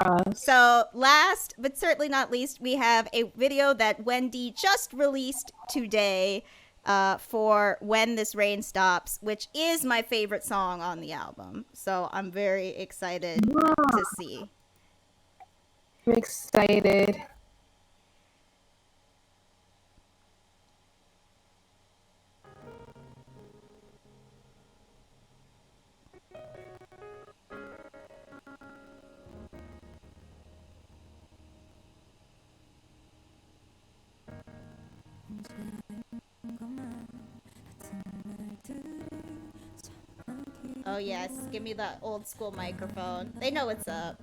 crossed. So last but certainly not least, we have a video that Wendy just released today for When This Rain Stops, which is my favorite song on the album. So I'm very excited to see. I'm excited. Oh yes, give me that old school microphone. They know what's up.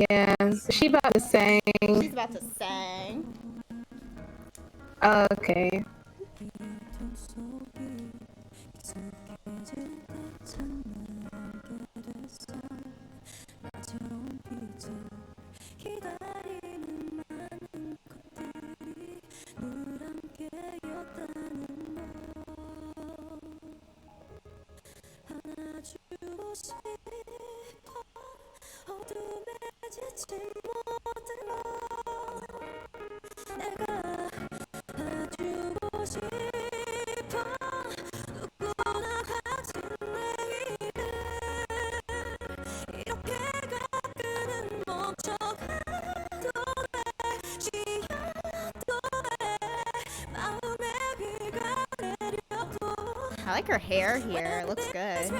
Yeah, she about to sing. She's about to sing. Okay. I like her hair here. It looks good.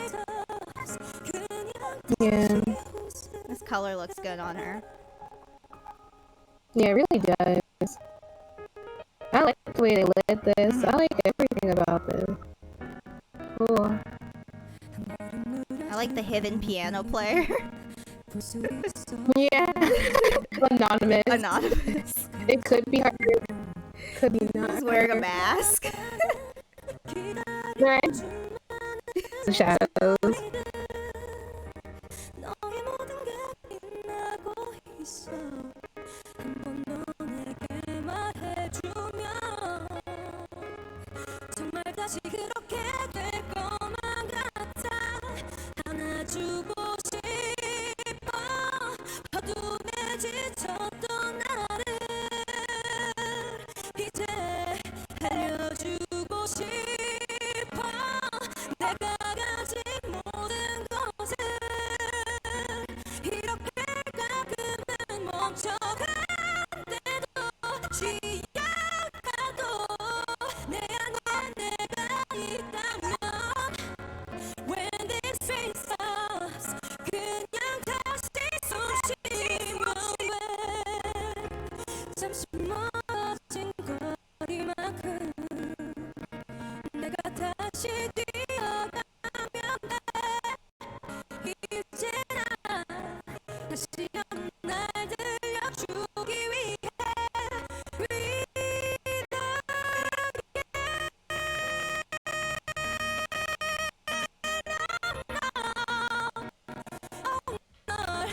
Yeah. This color looks good on her. Yeah, it really does. I like the way they lit this. I like everything about this. Cool. I like the hidden piano player. Yeah. Anonymous. Anonymous. It could be her. Could be not. He's wearing a mask. Right. The shadows.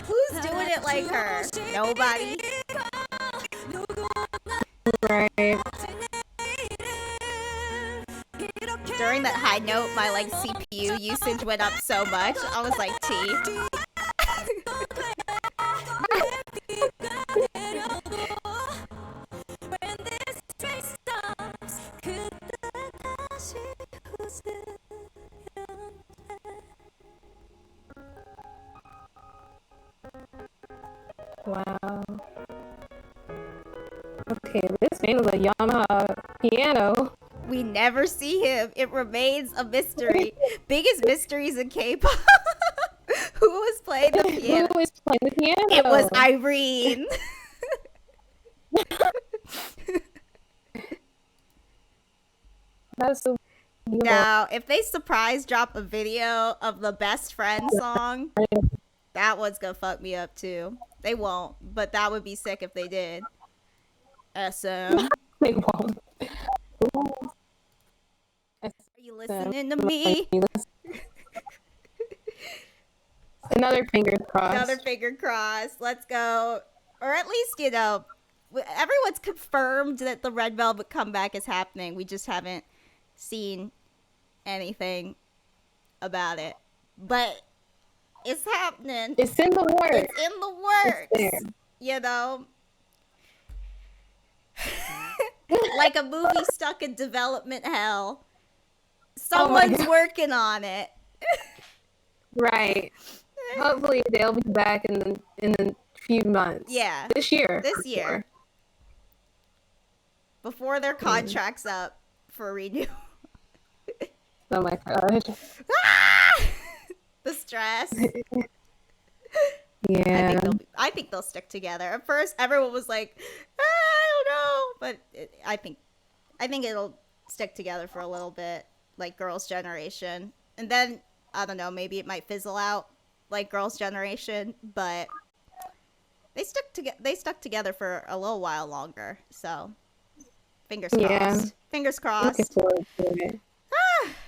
Who's doing it like her? Nobody. Right. During that high note, my like CPU usage went up so much. I was like, T. Wow. Okay, this man was a Yamaha piano. We never see him. It remains a mystery. Biggest mysteries in K-pop. Who was playing the piano? Who was playing the piano? It was Irene. That was so beautiful. Now, if they surprise drop a video of the Best Friend song, that one's gonna fuck me up too. They won't, but that would be sick if they did. SM. They won't. Are you listening to me? Another finger crossed. Another finger crossed. Let's go. Or at least, you know, everyone's confirmed that the Red Velvet comeback is happening. We just haven't seen anything about it. But It's happening. It's in the works. It's in the works. It's there. You know? Like a movie stuck in development hell. Someone's working on it. Right. Hopefully they'll be back in the few months. Yeah. This year. This year. Before their contract's up for renewal. Oh my god. The stress. Yeah. I think they'll stick together. At first, everyone was like, I don't know, but I think it'll stick together for a little bit, like Girls' Generation, and then I don't know, maybe it might fizzle out like Girls' Generation, but they stuck together for a little while longer. So, fingers crossed. Yeah. Fingers Looking crossed. forward to it.